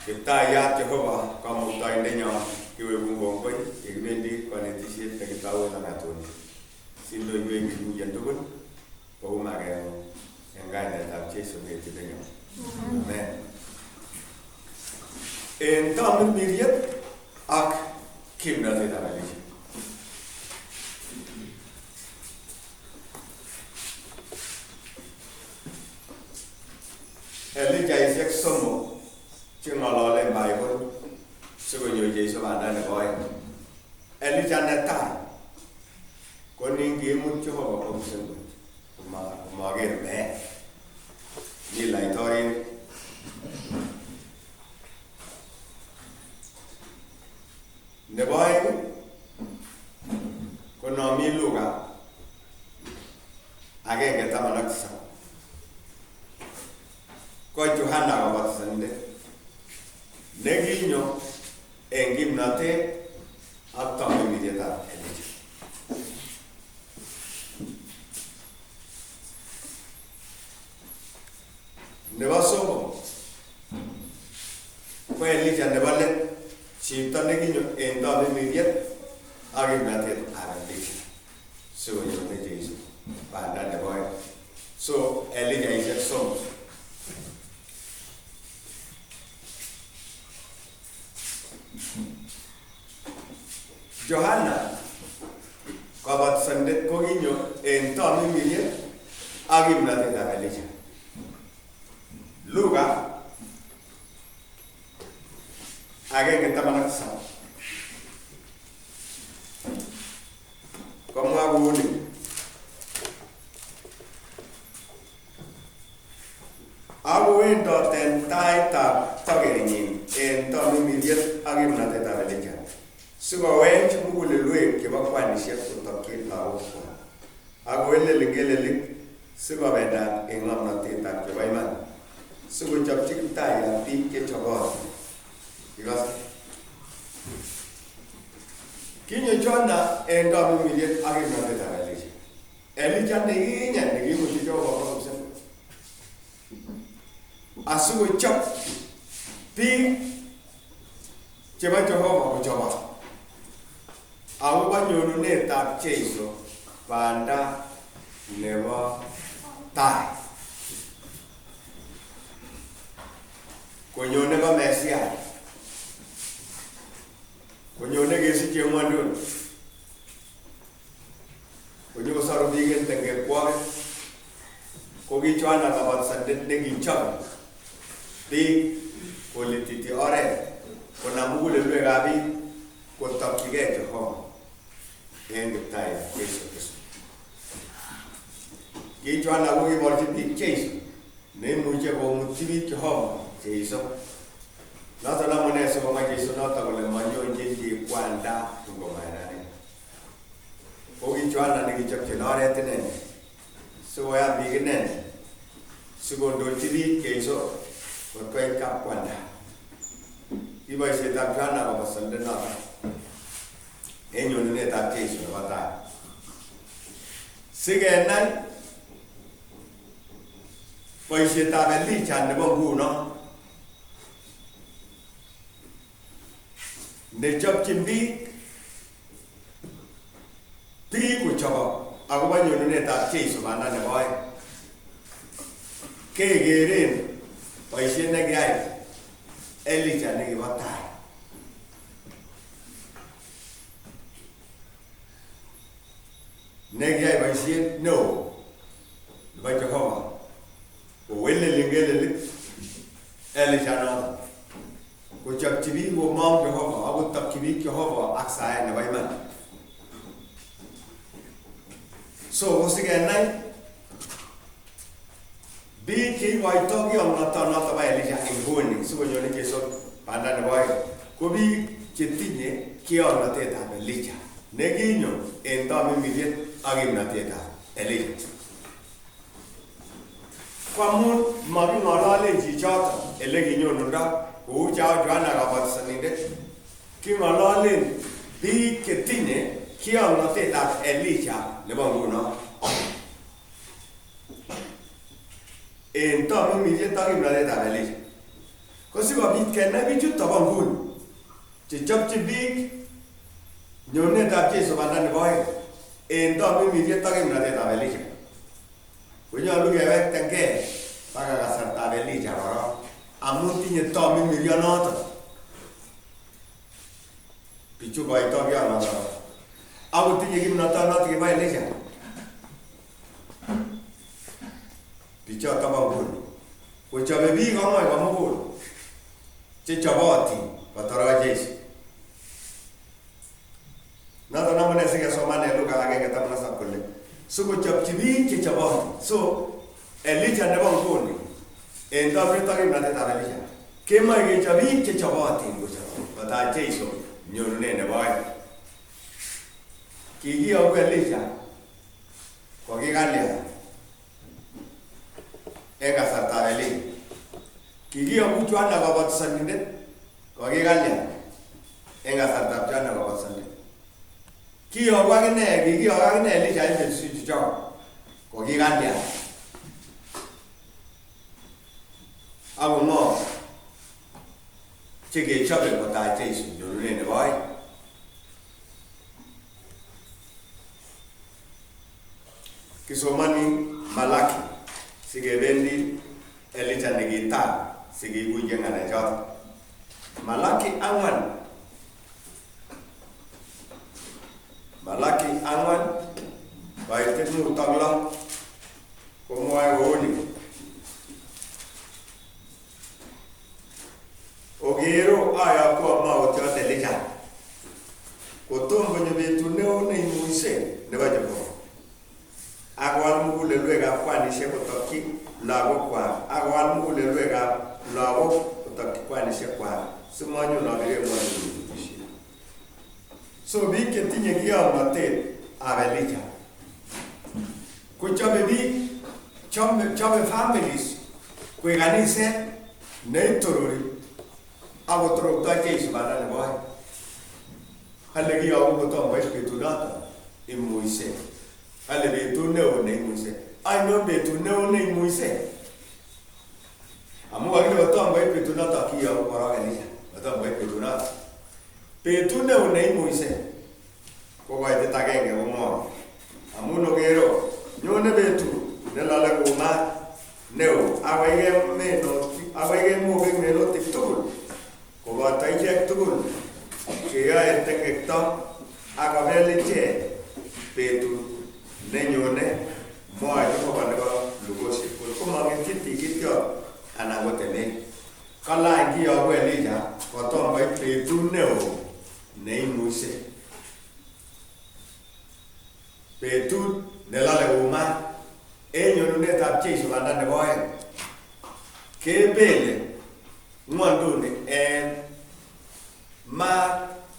Kiptayat Jehova kamuktaindenyo kiwekun kongoi yekibendi konetisiet nekitou en Anatoli. Sindoiwech kikuyen tugul kou makengung en kainetab Jesu netindenyo. Amen. En tamirmiriet ak kimnotetab Elisha. Elichaisiek somok cheng'ololen Bible sikonyor Jesu banda nebo oeng. Elisha netai ko ningimut Jehova komsen komaker meet mi laitorinik. Nebo oeng ko nomi Luka 1:17 ko Johana kabatisandet nekinyo en kimnotet ak tamirmirietab Elisha. Nebo somok ko Elisha nebo let, chito nekinyo en tamirmiriet ak kimnotetab Elisha sikonyor Jesu banda nebo oeng. So Elichaisiek somok. Johana kabatisandet kokinyo en tamirmiriet ak kimnotetab Elisha. Luka 1:17 komwa kouni: akowendoten taitab togenyin en tamirmiriet ak kimnotetab Elisha sikowech mugulelwek chebo kwanisiek kotokyi lagokwak ak kowelel ngelelik sikobendat en ng'omnotetab chebo iman sikochopchi kiptayat biik chechobotin. Ikose kinyo Jona en tamirmiriet ak kimnotetab Elisha. Elisha nekinye nekimuti Jehova komsen asikochop biik chebo Jehova kochobot akobo nyonunetab Jesu banda nebo tai. Konyone ko Mesia, konyone kesiche ng'wonduni, konyokosoru biik en tengekwokik. Ko ki Johana kabatisandet nekichome biik kolititi oret konam mugulelwekab biik kotokyigei Jehova en Kiptayat Jesu Kristo. Ki Johana ko kiborchi biik Jesu neimuche komutyi biik Jehova Jesu. Noton amune sikomwa Jesu noton kole manyonjin chi kwanda ngomainani. Ko ki Johana nekichopchin oret inendet sikoyam biik inendet sikondochi biik Jesu kot koit kapkwanda. Kiboisietab Johana kabatisandet noton en nyonunetab Jesu nebo tai. Sikenai boisietab Elisha nebo nguno nechopchin biik kochobok akobo nyonunetab Jesu banda nebo oeng, kekeren boisiet nekiyai Elisha nekibo tai. Nekiyai boisiet neo nebo Jehova kowelel ngelelik Elisha noton kochopchi biik komong Jehova ak kotokyi biik Jehova ak saet nebo iman. So kosikenai biik cheikoito kiyomnotonoto bo Elisha inguni sikonyone Jesu banda nebo oeng ko biik chetinye kiyomnotetab Elisha nekinyo en tamirmiriet ak kimnotetab Elisha. Ko amun making'ololen chichoton elekinyonundo kou Johana kabatisandet, king'ololen biik chetinye kiyomnotetab Elisha nebo nguno. En tamirmiriet ak kimnotetab Elisha Kosikobit kenai bichuto bo nguni chechopchi biik nyonetab Jeiso banda nebo oeng en tamirmiriet ak kimnatetab Elijah. Konyolu kewektengei baka kasartab Elijah korok amun tinye tamirmirionoton bichu koito kionoton ako tinye kimnotonoton kibo Elijah. Bichoto bo nguni kochobe biik komoe komugul chechobotin kotoro Jeiso. Noton amune sikesomanen Luka 1:17 kole sikochopchi biik chechobotin. So Elijah nebo nguni en tamirmiriet ak kimnatetab Elijah kemoe kechob biik chechobotin kotaa Jeiso nyonunet nebo oeng. Kikiyoku Elijah kokikalya en kasartab Elia. Kikiyoku Joana Kabatisonindet kokikalya en kasartab Joana Kabatisonindet. Kikiyoku akine Elijah en betusiechuchok kokikalya. Ako ng'o chekechobe kotaa Jeiso nyonunet nebo oeng. Kisomani Malaki sikebendi Elijah nekitai sikikuye ng'alechoton. Malaki 4 koitet 6 komwoe kouni: Ogero ayokwo maotiot Elijah kotom konyo betut neo neimuise nebo Jehova akwal mugulelwekab kwanisiek kotokyi lagokwak akwal mugulelwekab lagok kotokyi kwanisiekwak simonyo nobire ng'wony. So biik chetinye kiyomnotet ab Elijah kochobe biik, chobe families koik kaniset neitorori akotorokto Jeiso banda nebo oeng. Kale kiyoku kotom koit betunoton imuise. Kale betut neo neimuise. Ainon betut neo neimuise? Amu kakile kotom koit betunoton kiyoku korok Elijah. Kotom koit betunoton. Betut neo neimuise ko koitet agenge komwoe. Amun ogero nyone betut nelole kou maat neo akoi kemobek melotik tugul koboto ichek tugul cheyoe tengekto ak kobel ichek betut nenyone mwoe Jehova nebo lugosiek kole komong'etyi tikityot anan ko temet. Kalany kiyoku Elijah kotom koit betut neo neimuise. Betut nelale kou maat en nyonunetab Jeiso banda nebo oeng kebele ng'wonduni en maat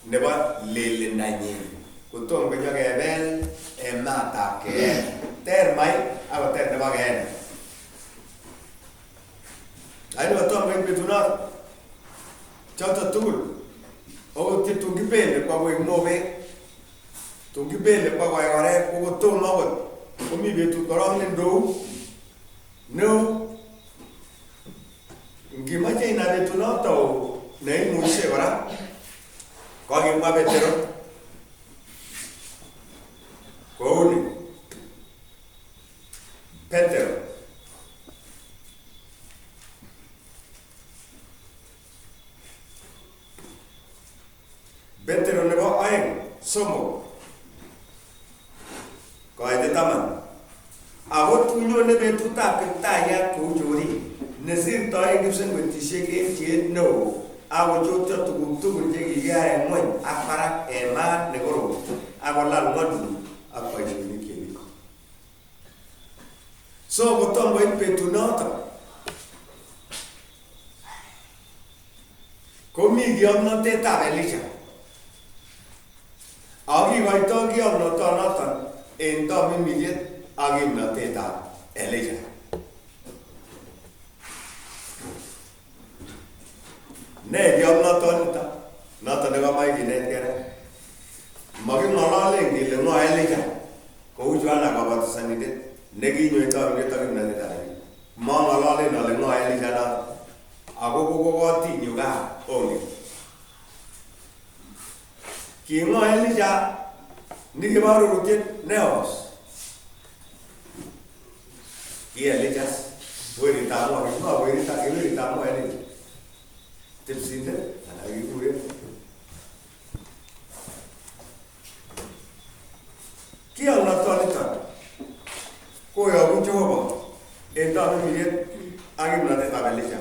nebo lelindanyin kotom konyokebel en maatab keen. Ter mai ako ter nebo keen. Lakini kotom koit betunoton choton tugul okot tun kibele kwa koik mobek, tun kibele kwa koik orek, ko kotom okot komi betut korok nendou neo. Ngimoche inai betunoton neimuise kora kokimwa Petero kouni. Petero nebo oeng somok koite 10. Ako tunyone betutab Kiptayat kou chorik nesirtoi kipsengwetisiek en tiet neo akochotyo tuguk tugul chekikiyai en ng'wony ak barak en maat nekorom akolal ng'wonduni ak boisionik chebik. So kotom koit betunoton komi kiyomnotetab Elijah ak kikoito kiyomnotonoton en tamirmiriet ak kimnotetab Elijah. Ne kiyomnotoniton noton nekomoe kinetkei. Making'ololen kele ng'o Elijah kou Joana Kabatisonindet nekinyo tamirmiriet ak kimnotetab Elijah. Mang'ololen ale ng'o Elijah noton ako kokoti kinyuga onge. Kingo Elijah nikibaru rutit neos. Ki Elijah weri tamo no weri tamo Elijah. Tipsinde anagi kure. Ki Allah Taala ko ya bu Jehova enta miriet agi mnate tabelicha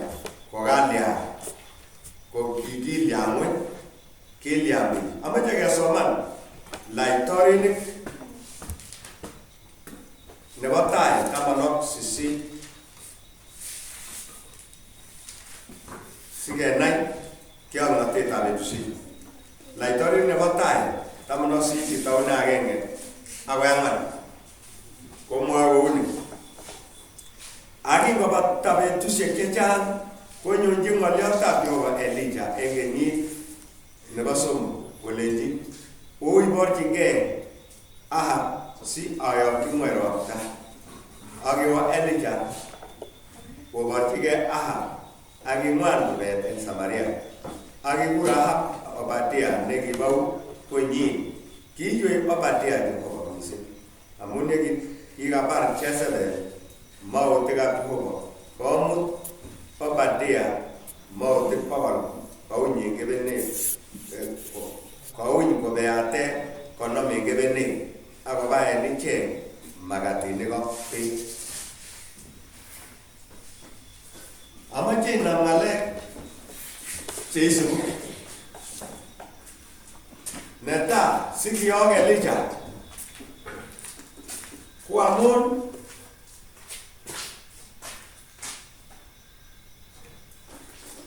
ko galia ko kiki liamwe ke liamwe amaja ga soman laitorik ne batai kamanok sisi sige nai ke Allah te tabetusi laitorik ne batai kamanok sisi tauna agenge awangan como uni agi baba tabe tu se kejan ko nyonji ngolya tabio wa Elijah engeni ne basom koleji o ibor kinge aha si ayo kimero ta agi wa Elijah o bartige aha agi man be en Samaria agi kura obatia negi bau ko nyi ki jo obatia ni ko misi amune ki gapar chesele mau tega tuho kamu papadia mau te pawal kau nyi gebene kau nyi ko beate kono me gebene ako ba ni che magati ne ko pe amache namale Jesu neta sikio Elijah kuamun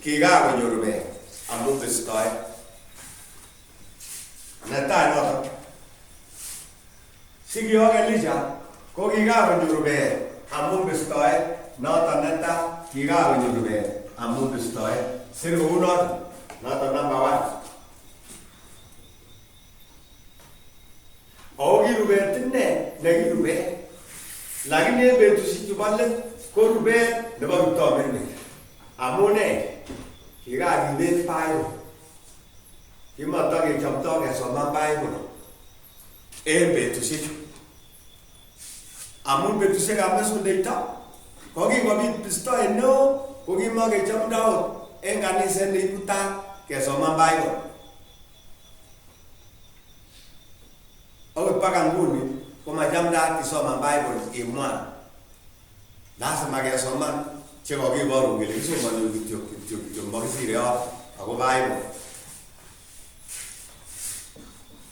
kiga wenyorube amu bestoy neta no sikio Elijah ko kiga wenyorube amu bestoy no ta neta kiga wenyorube amu bestoy sir uno no ta number 1 ogi rube tinne negi rube lagi ne betu si tuballe ko rube ne ba to menne amone kiga di pai kima to ke chom to ke so ma pai ko e betu si amun betu se ga mesu deita kogi ko bi pisto e no kogi ma ke chom dao e ngani se ni puta ke so ma pai ko o paganguni como jamda ti soma Bible e mwa nasa magia soma chego ki boru gele so ma lu tio mo si re ako Bible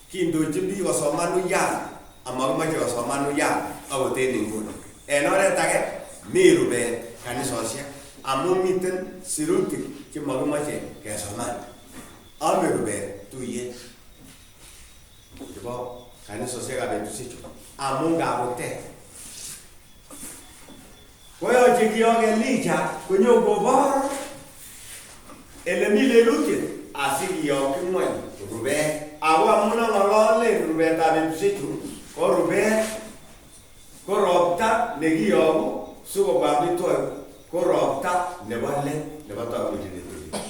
kindo jimbi wa soma nu ya amaga ma jo soma nu ya awo te ninguno e no re tage miru be kan so sia amu miten siruti ki maga ma che ke soma amiru be tu ye bo kan so se ga be tu si amunga bote koyo jikio Elijah kunyo gobar elemile luke asigio kimwe rube awa muna malole rube tabe situ ko rube ko ropta negio sugo babi to ko ropta ne balle ne bata ko jide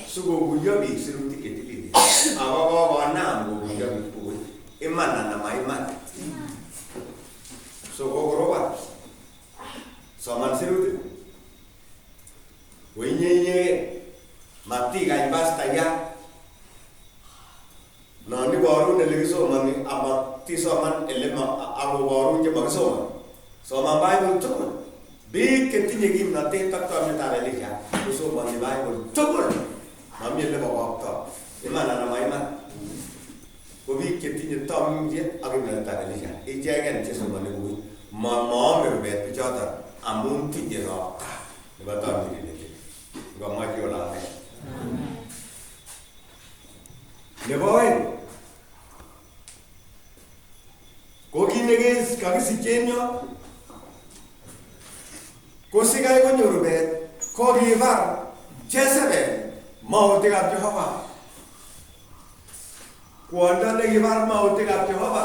sugo guyobi siruti ketili awa ko na go guyobi ko imana na maiman so ogoroba so man siruti wenye mati ga basta ya no ni boru ne liso man ama ti so man elema abo boru je bagso so man Bible to be ketinye gim na te tak ta meta le ya so man Bible to mami le baba ta imana na maiman obi ketinye tam je agi na ta le ya e je gan je so man ko ma me be pechata amun ti je ro ne bata mi ne ga ma ki ola ne boy ko ki ne ges ka si kenyo ko si ga ko nyoro be ko gi var chesebe ma te ga Jehova ko anda ne gi var ma te ga Jehova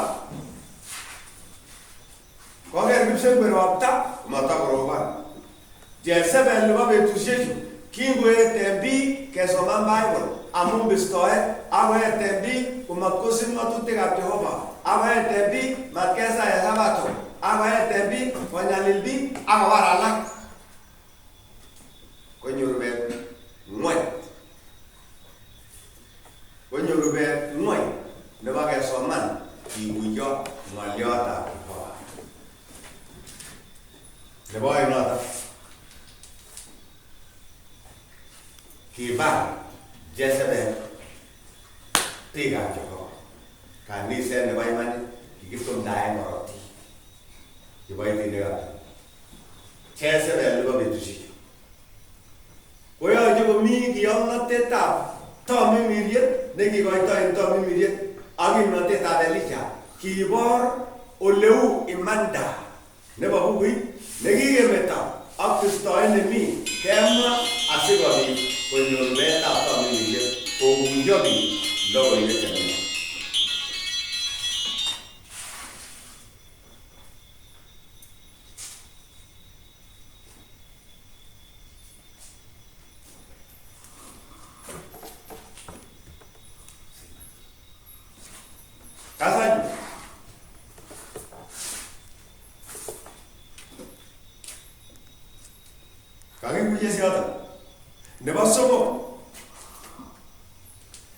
Koger bipse pero apta mata koroba. Jesse bello va betu sheju. kingoete biik kesoman Bible amun bistoet, akoete biik komatkosim ng'atutikab Jehova, akoete biik matkesaya Sabato, akoete biik konyalil biik akobar alak. Konyoru bet ng'weny. Konyoru bet ng'weny nebo kesoman kikuyo ng'olyotab Jehova. Nebo oeng noto kibar Jezebel biikab Jehova. Kaniset nebo imanit kikitumdaen korotik kiboitinikab Jezebel nebo betusiechu. Koyoche komi kiyomnotetab tomimiriet nekikoitoen tomimiriet ak kimnotetab Elija kibor oleu imanda nebo bukuit nekikemeto ak bistoet nemi kemwa asikobit konyor betab tomimiriet kokuyo biik logoiwek chemiach. Kasanyu kakikuye siyoto nebo somok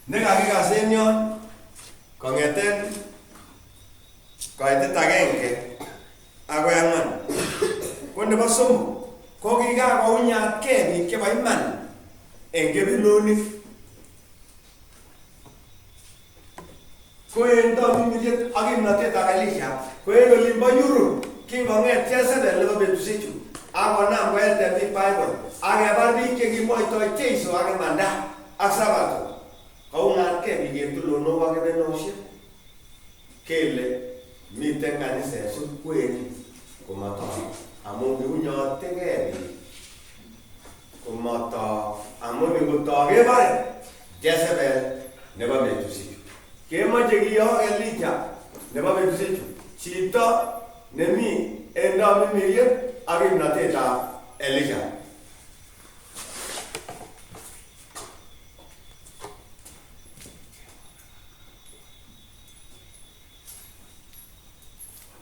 nekakikasen yon kong'eten kaitet agenge akoi ang'wan. Ko nebo somok ko kikakounyatgei biik chebo iman eng kebinonik. Ko en tomimiriet ak kimnotetab Elisha ko en olimbo Europe kingong'et Jezebel nebo betusiechu akonam koete biik Bible akebar biik chekimwoitoi Jeiso ak imanda ak Sabato. Koung'atgei biik en tulonok ak kebenosiek kele miten kaniseshek kweni komatok amun kiunyotegei biik komatok amun ingotok kebare Jezebel nebo betusiechu. Kemoche kiyo Elija nebo betusiechu chito nemi en tomimiriet ak kimnotetab Elija.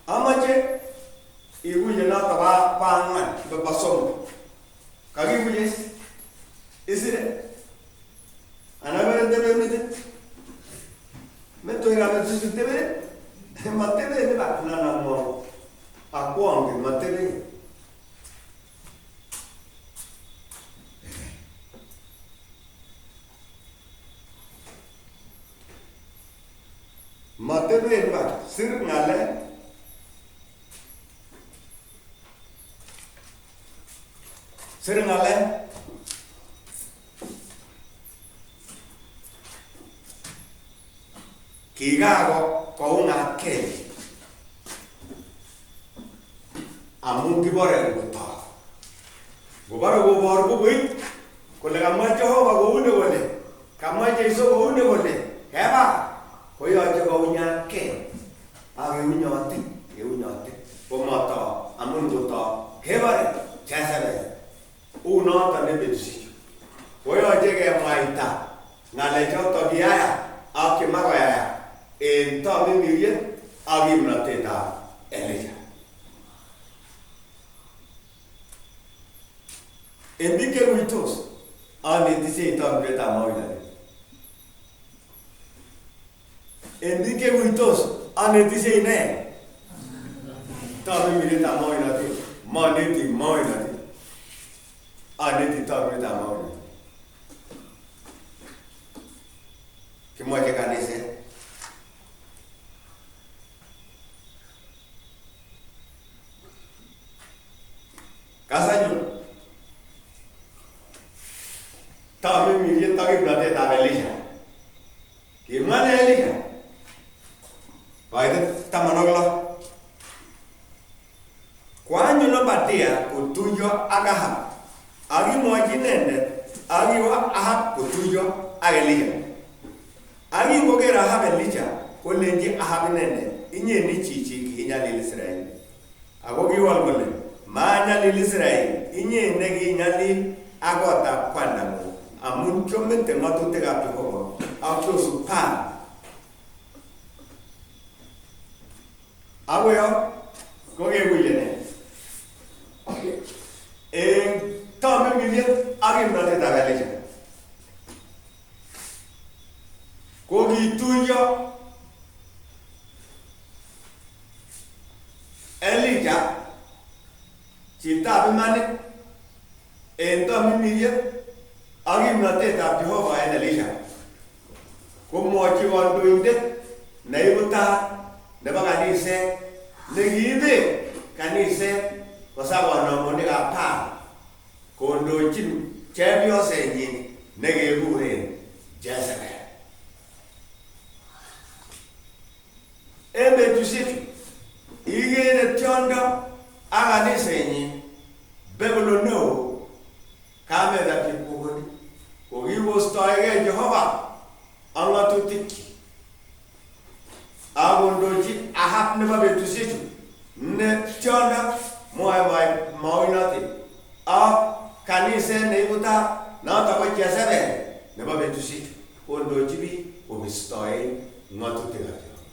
Amache ikuye noto ba ang'wan ba somok. Kakikuye isire anabere tebe meto ira betusichu tebe matebe ne ba nana mo akwonge matebe. Matebe ba sir ngale kikako koung'atgei amun kibore kotok. Ngobore kobor bukuit kole kamwa Jehova koune kole, kamwa Jeiso koune kole, keba koyoche kounyatgei ak keunyote komotok amun kotok kebore Jezebel unoto ne betusiechu. Koyoche kemwaita ng'alechoto kiyaya ak chemakoyaya en tomimiriet ak kimnotetab Elija. En biik cheruitos anetishei tomimiriettab maoinatet. En biik cheruitos anetishei ne tomimiriettab maoinatet. Maneti maoinatet, aneti tomimiriettab maoinatet. Kimoche kaniset kasanyu tomimiriet ak kimnotetab Elija. Kimwa ne Elija kaitet 16 kwanyu Obadia kotuyo ak Ahab akimwochi inendet akiwa Ahab kotuyo ak Elija. Akingoker Ahab Elija kolenji Ahab inendet, inyeni chichi kinyalil Israel. Ako kiwol kole manyalil Israel, inyene kinyalil agota kwandamo amun chomente ngatutikab Jehova ak chosu pa agoyo kokekuyene tome miliet ak kimnotetab Elisha kokituyo Elijah chitab imanit tome miliet ak kimnotetab Jehova en Elisha komwochi kandoindet neibu taa nebo kaniset nekiibe kaniset kosakonomonikab taa kondochin chepyosenyin nekekuren Jezebel. En betusiechu ikere tiondo ak kanisenyin Babylon neo kametab chepkokoni kokikostoegei Jehova ak ng'atutikyi ak kondochi Ahab nebo betusiechu ne tiondo moinotet ak kaniset neibu taa notok ko Jezebel nebo betusiechu kondochi biik kobistoen ng'atutikab Jehova.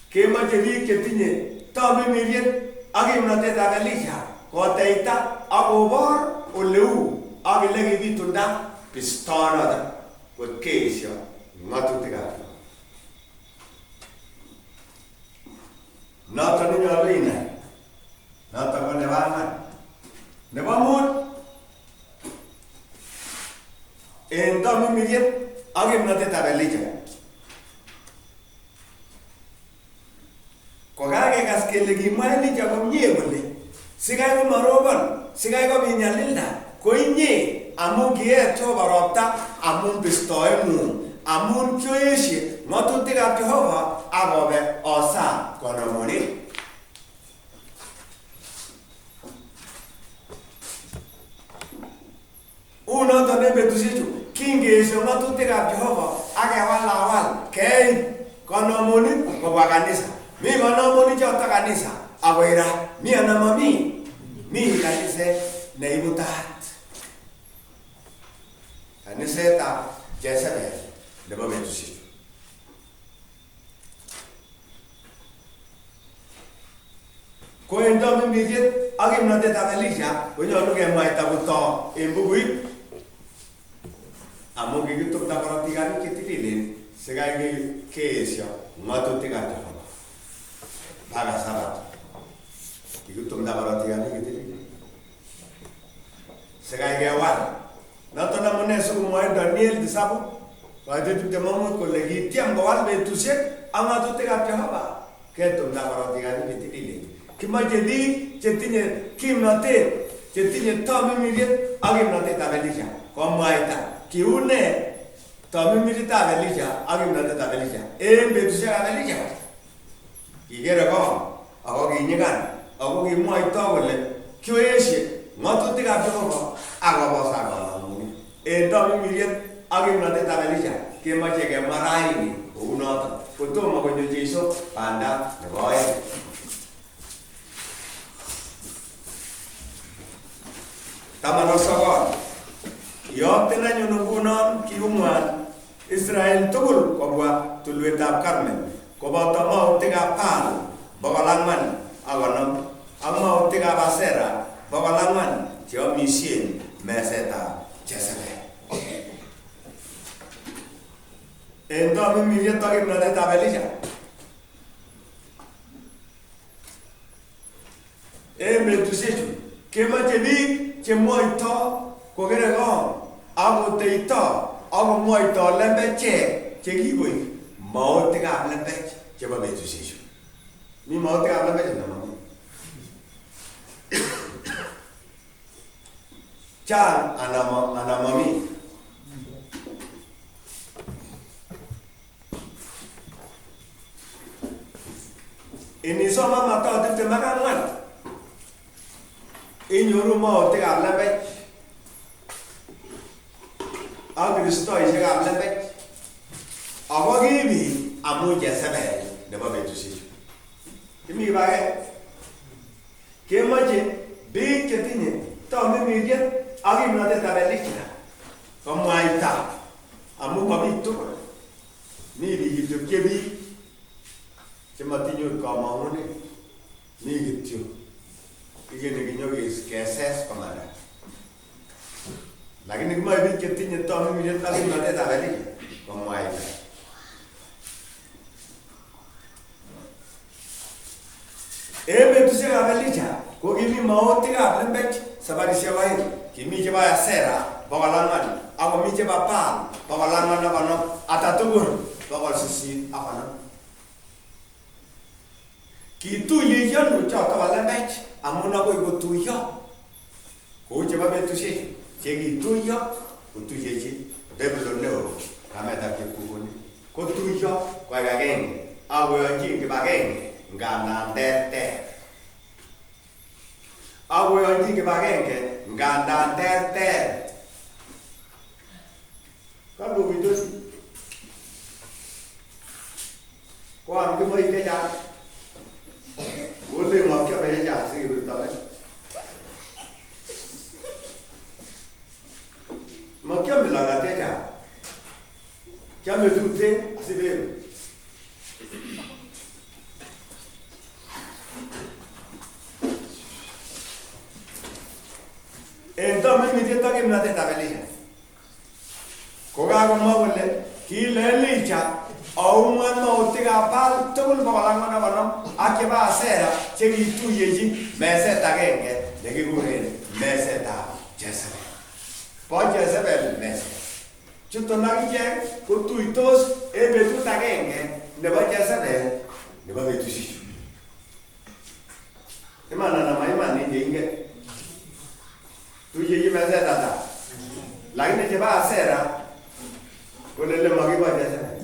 Kemoche biik chetinye tamirmiriet ak kimnotetab Elisha koteita ak kobor oleu ak elekibitunda bistonoton kot keesyo ng'atutikab Jehova. Noton nenyolu inai, noton ko nebo ang'wan. Nebo mut, en tamirmiriet ak kimnotetab Elisha kokakekas kele kimwa Elisha komie kole sikai komarobon, sikai kobit nyalilda ko inye amun kiet Jehova ropta amun bistoeng'ung amun kyoesye ng'atutikab Jehova akobe osa konomonik. Unoton en betusiechu kingeesyo ng'atutikab Jehova akewalawal keib konomonik kobwa kanisa. Mi konomonik choto kanisa akoi ra mi anan mami, mi kaniset neibu taat, kanisetab Jezebel nebo betusiechu. Ko en tamirmiriet ak kimnotetab Elisha konyolu kemwaita kotoo en bukuit amun kikitupta korotikab chetililen sikai keesyo ng'atutikab Jehova mpaka Sabato. Kikitupta korotikab chetililen sikai kewal. Noton amune sikomwoe Daniel 7:25 kole kityem kowal betusiek ak ng'atutikab Jehova ketupta korotikab chetililen. Kimoche biik chetinye kimnotet, chetinye tamirmiriet ak kimnotetab Elisha komwaita kiune tamirmirietab Elisha ak kimnotetab Elisha en betusiekab Elisha. Kikere ko ako kinyikan ako kimwoito kole kyoesye ng'atutikab Jehova akobo konomonik. En tamirmiriet ak kimnotetab Elisha kemoche kemwa raini kou noton kotomo konyo Jeiso banda nebo oeng. Taman ak sokol yokten anyun ngunon kikung'wan Israel tugul kobwa tulwetab Karmel koboto mautikab Baal 450 ak mautikab Asera 400 cheomisien mesetab Jezebel. En tamirmiriet ak kimnotetab Elisha en betusiechu kemoche biik chemwoito kokere kong ak koteito ak komwoito lembechek chekikoik mautikab lembech chebo betusiechu. Mi mautikab lembech anan mami? Chang anan mami? Inisoma Mathayo 24 inyoru mautikab lembech ak kristoisiekab lembech ako kibiit amun Jezebel nebo betusiechu. Kimi kibage kemoche biik chetinye tamimiriet ak kimnatetab Elijah komwaita amu mami tugul. Mi biik kityo chebiik chematinye kamang'unet, mi kityo kigeni kinyokeses komanda. Lakini kimoe biik chetinye tamimiriet ak kimnatetab Elijah komwaita. Betusiekab Elijah ko kimi mautikab lembech sabarisiek oeng, kimi chebo Asera 400 ak komi chebo Baal 450 ata tugul 850. Kituye yonu choto bo lembech amun agoi kotuyo kou chebo betusiek chekituyo kotuyechi Babylon neo kametab chepkukuni kotuyo koek agenge akoyonjin kibagenge ngandan terter. Akoyonjin kibagenge ngandan terter. Kalubidosi koam kimoe chechang kole makiame chechang sikibirtoe. Makiame lagat chechang, kiame tuten asiberu. En tamimiriet ak kimnatetab Elijah kokakomwa kole kile Elijah aung'an mautikab Baal tugul 450 ak chebo Asera chekituyechi meset agenge nekikuren mesetab Jezebel. Bo Jezebel meset. Chuton akichek kotuitos en betut agenge nebo Jezebel nebo betusiechu. Iman anan maiman ingen. Tuyechi meset ata. Lakini chebo Asera kolele makibo Jezebel.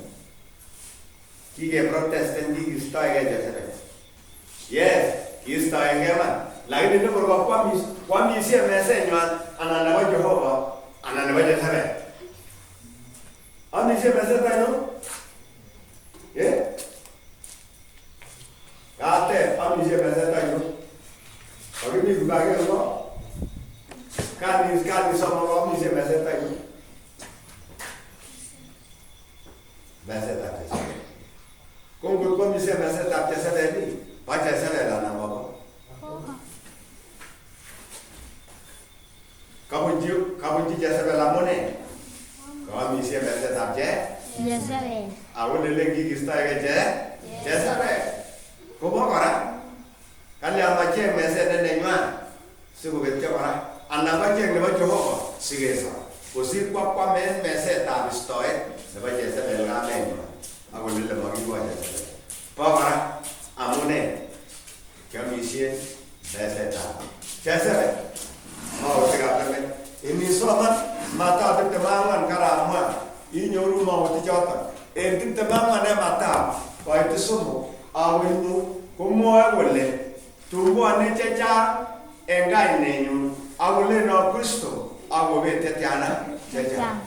Kikeprotesten kikistoege Jezebel. Yes, kiistoenge man. Lakini ndio kwa kwamisie mesenywan anan nebo Jehova anan nebo Jezebel. Amisie meset ano? Kate amisie meset ano? Wakimi kubage ngo? Kani somo amisie meset ano? Meset ano? Kongo komise meset ab Jezebel ni, pa Jezebel ana baba. Kabunji Jezebel amone. Komise meset ab Jezebel. Awon lengi kistaege Jezebel. Kobo kora. Kali amache meset nenywa. Sigo betya kora. Anamache nebo Jehova sigesa. Kosir kwa meset ab istoe nebo Jezebel ngamenywa. Ako nile magiwa Jezebel. Pokora amune kiamisie meseta Jezebel mautikab lembech. Inisoman Mathayo 24 karamwa inyoru mautik choton. En 24 Mathayo koit somok awenu komwoe kole tungwone chechang en kainenyun akoleno Kristo akobete tiana chechang.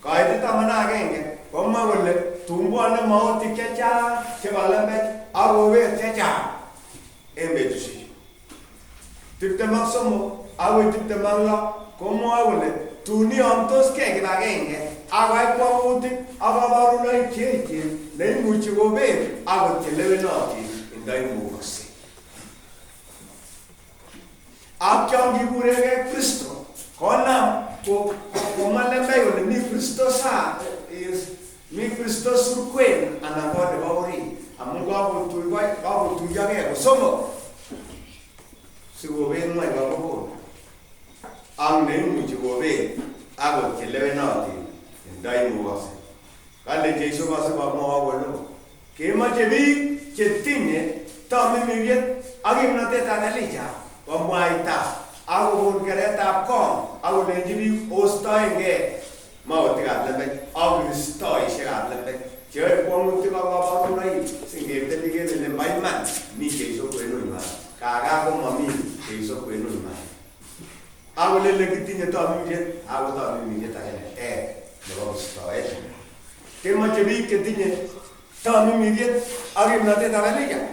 Koit 11 komwa kole tumbwane mautik chechang chebo lembech akobet chechang en betusiek. 23 akoi 26 komwoe kole tun iyomtoskei kibagenge akoai kwang'utik ak kaborunoik cheechen neimuchi kobet akot chelewenotin indoimukokse. Ak yon kikuregei Kristo konam komwa lembech kole mi Kristo saa mi Kristo surkwen anan ko nebo orit amun kakotuyogei kosomok sikobet ng'weny komugul ak neimuchi kobet akot chelewenotin indoimukokse. Kale Jeiso kosibamwoe kole kemoche biik chetinye tamimiriet ak kimnatetab Elijah komwaita akokon keretab kong akolenji biik ostoengei mautikab lembech ak kristoisiekab lembech cheyoe kwong'utik ak kaborunoik singetebi kele maiman mi Jeiso kwenunywan kaga komami Jeiso kwenunywan. Akolele kitinye tamimiriet ako tamimiriet agenge nebo kristoet. Kemoche biik chetinye tamimiriet ak kimnatetab Elijah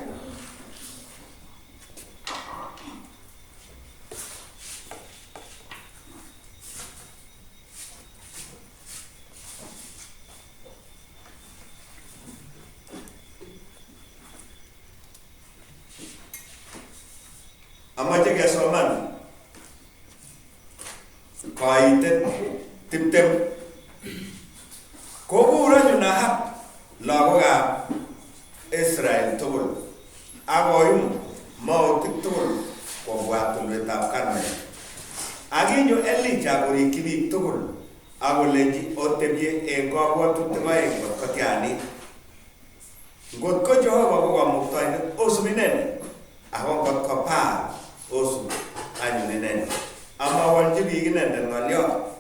tiptem koburo Nahab lagokab Israel tugul akoyum mautik tugul kobwa tulwetab Karmel. Akinyo Elijah korikyi biik tugul akolenji otebye eng kabwatutik oeng kot kotianit. Ngot ko Jehova ko kamuktoindet osub inendet, ako ngot ko Baal osub anyun inendet. Amawolchi biik inendet ng'olyot.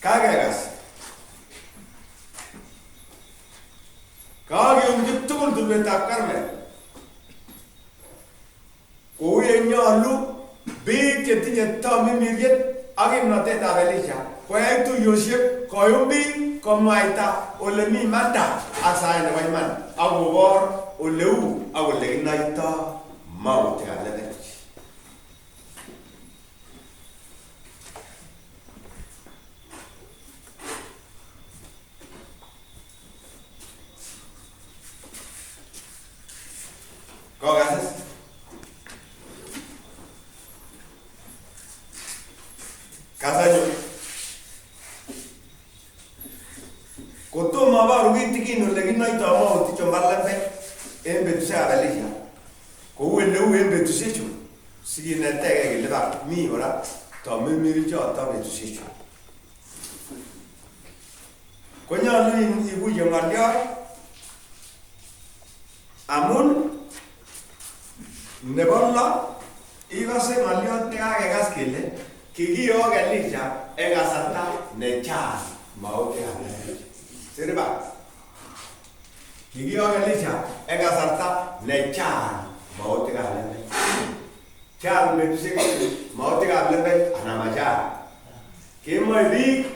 Kakekas kakiyumchi tugul tulwetab Karmel kou yenyolu biik chetinye tamimiriet ak kimnotetab Elisha koyai tuiyosiek koyum biik komwaita ole mi manda ak sait nebo iman akobor ole uu ak ole kinoitoi mautikab lembech. Kokasis kasanyo kotomo abaru kitikin ole kinoitoi mautik chebo lembech en betusiekab Elisha kou ole uu en betusiechu sikinetegei kele mi kora tamimirichoto betusiechu. Konyolu ikuye ng'olyot amun nebo lo ikose ng'olyot nekakekas kele kikiyok Elisha eng kasarta nechang mautikab lembech. Siriba kikiyok Elisha eng kasarta nechang mautikab lembech. Chang betusiek mautikab lembech anan machang. Kemoe biik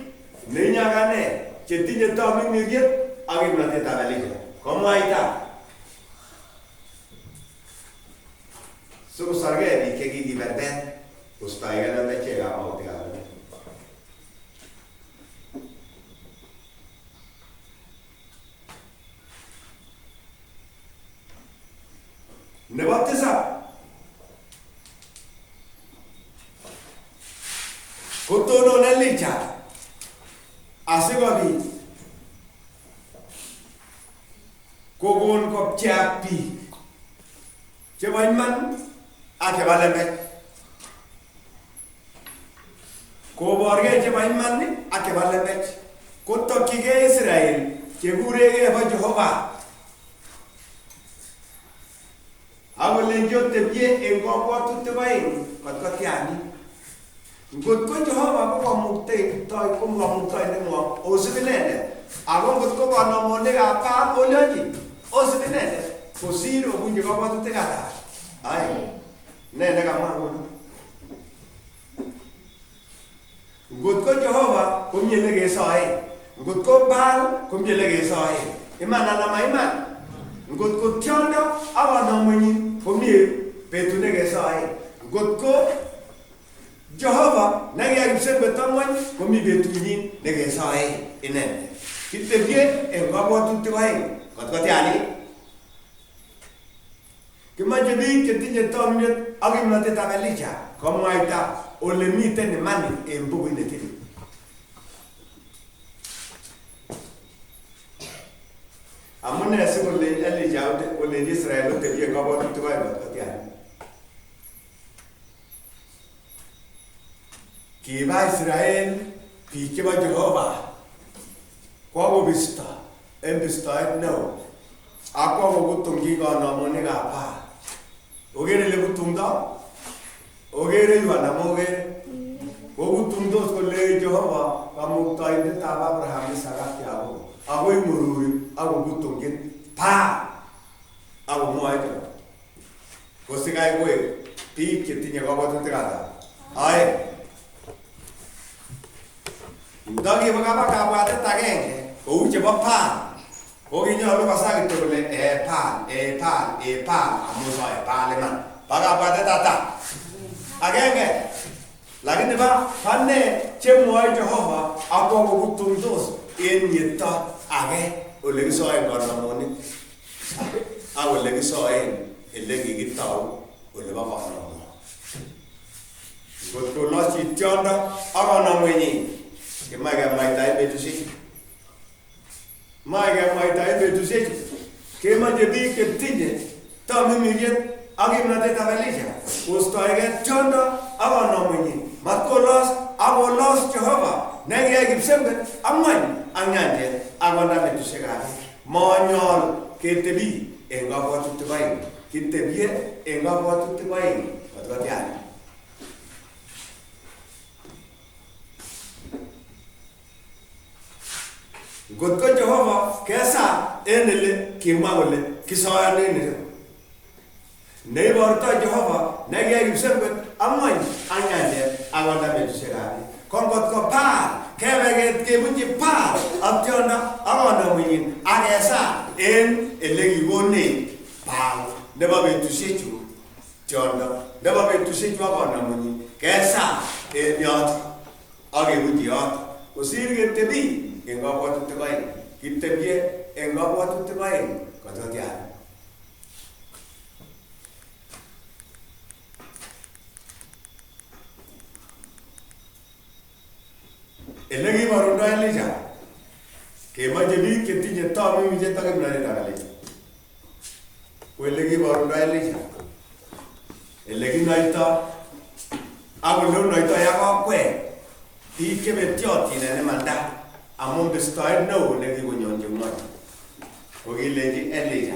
neinyakane chetinye tamimiriet ak kimnotetab Elisha komwaita sikosargei biik chekikiberbet kostoegei lembechekab mautikab lembech. Nebo tisab kotonon Elisha asikobit kokon kopcheak biik chebo iman ak chebo lembech, koborgei chebo iman ak chebo lembech, kotokyigei Israel chekuregei bo Jehova akolenji otebye eng kabwatutik oeng kot kotianit. Ngot ko Jehova ko kamuktoindet ng'wong osub inendet, ako ngot ko kanomonikab Baal olyochi osub inendet kosir obunji kabwatutikab Baal. Ai ne nekamwa kono? Ngot ko Jehova komie lekesoe, ngot ko Baal komie lekesoe. Iman anan ma iman? Ngot ko tiondo ak kanomonyin komie betut nekesoe. Ngot ko Jehova nekiyakipsembet ang'wan komi betunyin nekesoe inendet. Kitebye eng kabwatutik oeng kot kotianit. Kimache biik chetinye tamimiriet ak kimnotetab Elisha komwaita ole miten imani eng bukuit netilil. Amune sikolenji Elisha olenji Israel otebye eng kabwatutik oeng kot kotianit. Kiba Israel biik chebo Jehova kwakobisto en bistoet neo ak kwakokutungyi kanomonikab Baal. Okere ile kutungdo? Okere yu anan mokere? Kokutungdos kole Jehova kamuktoindetab Abraham, Isaac ak Jacob. Akoi ng'ururi akokutungyin Baal akomwoe kole kosikai koek biik chetinye kabwatutikab Baal. Ae ndakiba kaba kabwatet agenge kou chebo Baal kokinyolu kosa kityo kole Baal amun soe Baal iman ba kabwatet ata agenge. Lakini ba ne chemwoe Jehova ako kokutungdos en yeto age ole kisoen kanomonik ak ole kisoen ele kikitau ole bo kanomonik. Got ko lost it tiondo around mwenye. Kemaga mai tai betusi. Maga mai tai betusi. Kema jebi ke tije. Tami mijet agi mnate tavalija. Ustoige tiondo around mwenye. Matkolos abolos Jehova. Negi agi sembe amman anyanje agonda betusi gani. Monyol ketebi enga watu tebain. Kitebie enga watu tebain. Watu yani. God ko Jehova kesa enele kimawle kisoya nene ne borta Jehova nege yusebe amman anyande awanda betuserani kon God ko pa kevege kebuji pa atyona awanda muyin agesa en elegi woni pa neba betusechu tionda neba betusechu awanda muyin kesa e nyot age buji yot osirge tebi enga watu tebain kitebie enga watu tebain kototian elegi marunda elija kema jebi kiti jeta mi jeta ke mnane dagale elegi marunda elija elegi naita abulo naita ya kwe ike betioti ne manda among the style no negi wonyon jumma ogi leji elija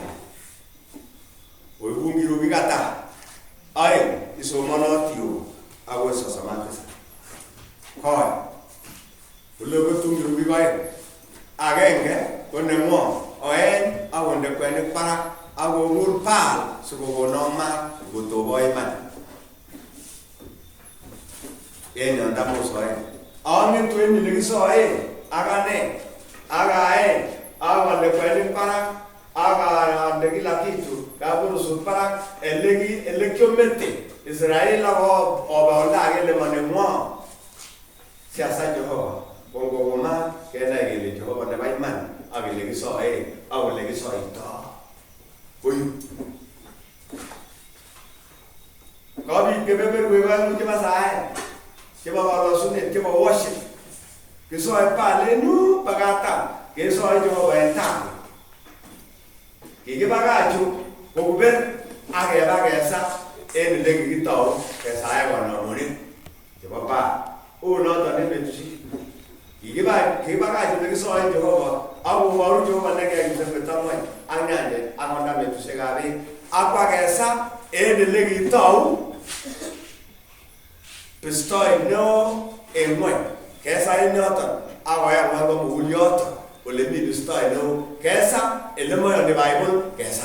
o wungi rubi gata ai iso mono tiu awo so samantesa koy ulogo tungi rubi bai agenge konemo oen awonde kwene para awo mur pal sugo noma goto boy man enya ndamo soe amen tweni legi soe agane agae awale kweli para aga ndegi lakitu kaburu supara elekiomente Israel abo obaonda agele manemwa siasa Jehova bongo goma kena gele Jehova ne baiman agele giso awale giso ita boyu kabi kebeber wewa mujima sae keba wala sunet keba worship que soy pale nu pagata que soy yo venta que bagacho o ver aga sa en le gito que sai bueno mori que papá uno también me dice que bagacho que soy yo abu waru yo mane que se metamos anyande amanda me tu segabe agua sa en le gito estoy no en moi kesa inyota awaya mwango muliota ole mi style no kesa elemo ya Bible kesa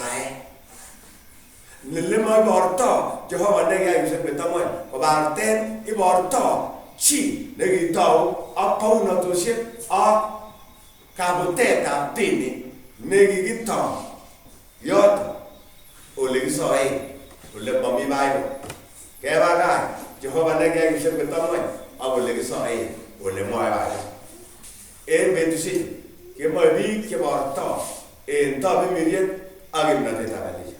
lelemo borto Jehova nega yuse betamo ko barten I borto chi negi tau apau na tosie a kaboteta pini negi gito yot ole gisoe ole mami Bible keba ga Jehova nega yuse betamo awole gisoe ole moya en betusi ke mo bi ke borto en tabe miriet agim na teta bali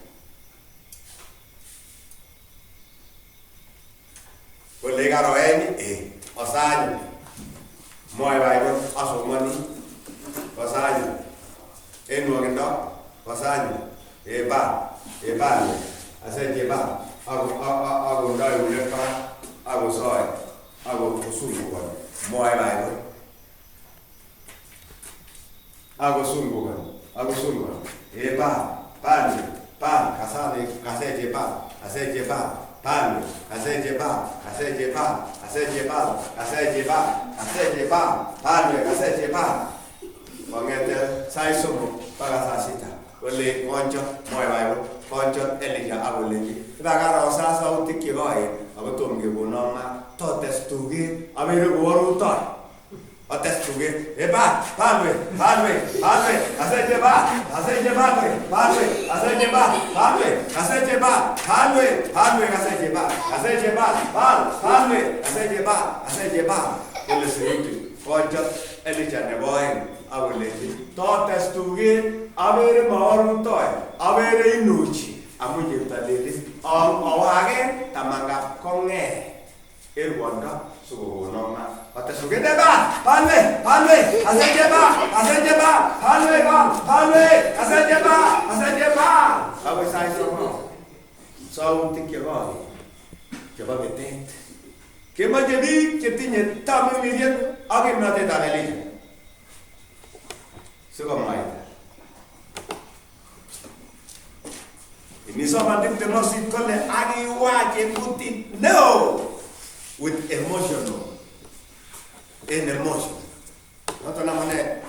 ole garo en osani moya ba aso mani osani en no gendo osani ba ase ba ago ndai ule pa ago soy ago kusungu kwa moya ba ago sungu ba pan kasete ba pan kasete ba wangete sai somo para sasita ole koncho moya ba koncho elija ago leji bagara osasa utiki hoye abatomge bonoma to testugi abere goru to atestugi eba palwe aseje ba ele siriti koncho elija ne boy awoleti to testugi abere moru to abere inuchi amuje talele awage tamanga konge Wanda, so no man. But the Sugedeba, Palme, Azajeba, Palme, Azajeba. How was I so wrong? So I won't think you're wrong. You're about to think. Kema jadi ketinya tamu milian agak nanti tak lagi. Suka main. Ini sama tim tenosi kole agi wajib putih no with emotion no. In emotion. Nata namanya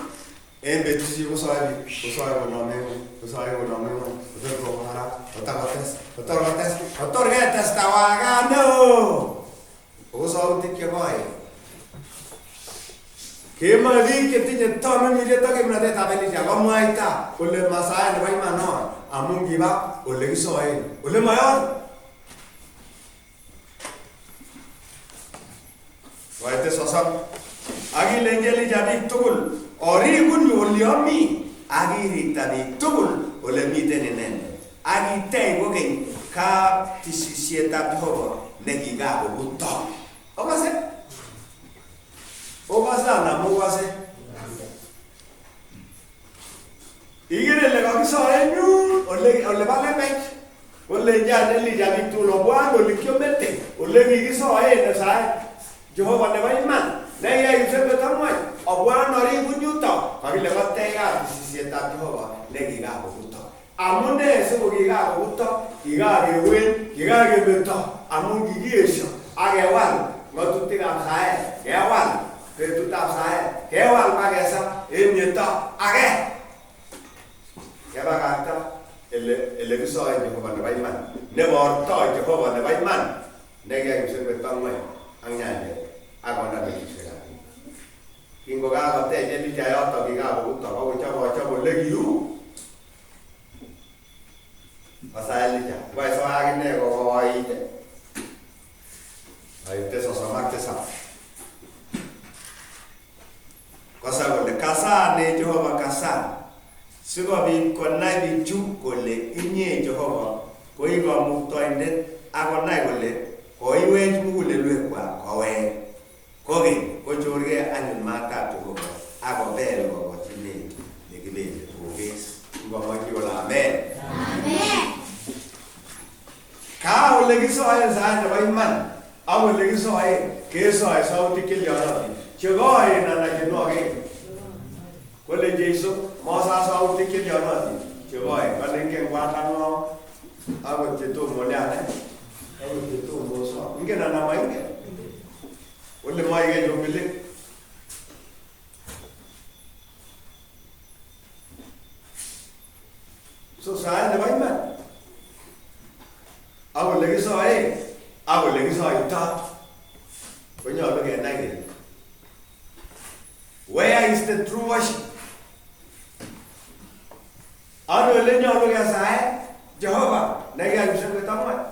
betusi usai boname, betul kohara, betul getes tawagan no. Usau tikya boy. Kema di ketinya tamu milian tak kemana tak beli jaga maita. Oleh masaya lebai mana? Amun giba oleh kisoi, oleh mayor. Wah itu sosok. Agi lenjeli jadi tukul. Ori pun juliami. Agi rita di tukul oleh mite nenen. Agi teh bukan kap tisisieta bihobo negiga buta. Apa sih? Apa sih namu apa sih? Igere le kaki soe nyu, ole bale pech, ole jadi tu lobuan, ole kyo mete, ole gigi soe ne sae, Jehovah ne vai man, ne ya yuse betamai, abuan nori bunyuta, kaki le batega, sisieta Jehovah, ne giga buta. Amunde sebo giga buta, giga gewen, giga gebuta, amun gigi esho, agewan, ngotuti kam sae, gewan, ketuta sae, gewan pagesa, emyeta, age. Kaya kata ele bisa Jehovah ne baiman ne morto Jehovah ne baiman ne ga yuse betang mai angnya agona be kisera kingo ga te je di jaya to ga bu to ko legi yu pasal ja vai so agne ko ai te so sama te sa kosa ko le kasa ne Jehovah kasa Suka bi konai bi juk kole inye Jehovah ko igo mukto inde agonai kole ko iwe mule lwe kwa ko we ko ge ko jorge anil mata Jehovah ago belo ko chile de gile ko ges ko ma ki wala amen ka ole gi so ay sa ne bai man awo le gi so ay ke so ay so ti ke ya chego ay na na ke no ge Kole Jesu masa sau tikil jana di, coba kalau yang kuatan lo, aku jatuh mulia ne, aku jatuh bosa, mungkin ada nama ini, oleh mai ke jo milik, so saya ne baik man, aku lagi saya itu, punya orang yang naik, where is the true worship? Anu lenya anu ya saya Jehovah nega bisa ketemu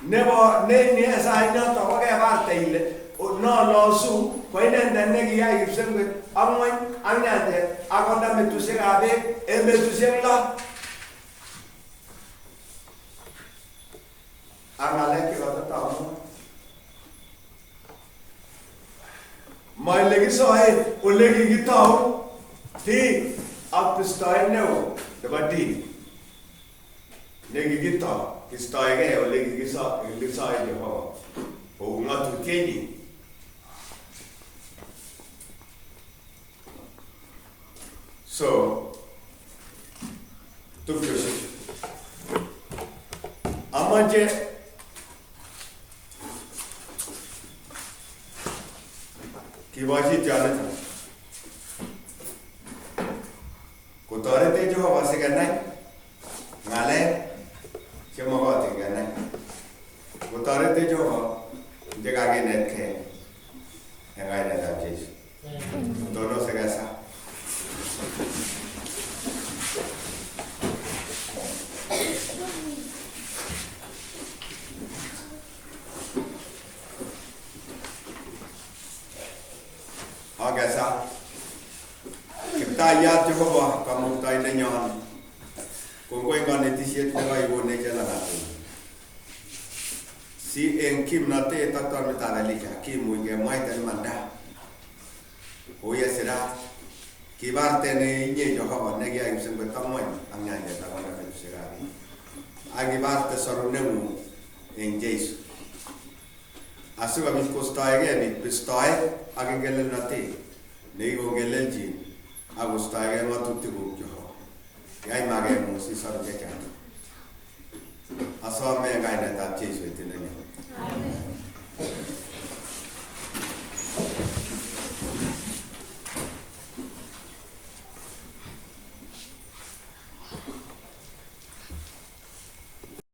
nebo ne saya no to ke parte ile no lo su ko ine ndene ya bisa ke amoi anya de akonda metuse gabe metuse la amale ke wata tamu mai legi so hai o legi gitau ti Up style no, the body. Legi kita, style ke, or legi kita, kita je ho. Oh, not to Kenny. So, to proceed. Amanje. Kibaji jalan. Kutore te Jehovah se ganai ngale cuma kau te ganai kutore te Jehovah jaga ke net ke yang ada dalam Yesus dono se gasa agasa kita ya Jehovah kamu tahu nenyon, kau yang kan netizen kita ibu nejen lah tu. si en kim nate tatar metana lika kim muige maiten manda oya sera kibarte ne nye Jehova ne gia yusen betamoy anya ya tawana ke sera agi barte sarunemu en Jesu asuga mit kostai ge mit pistai agi gelel nate ne go gelel ji agustai ge no tutti go Jehova yai mage mo si sar ke kan asa me ga ne ta Jesu itene amen.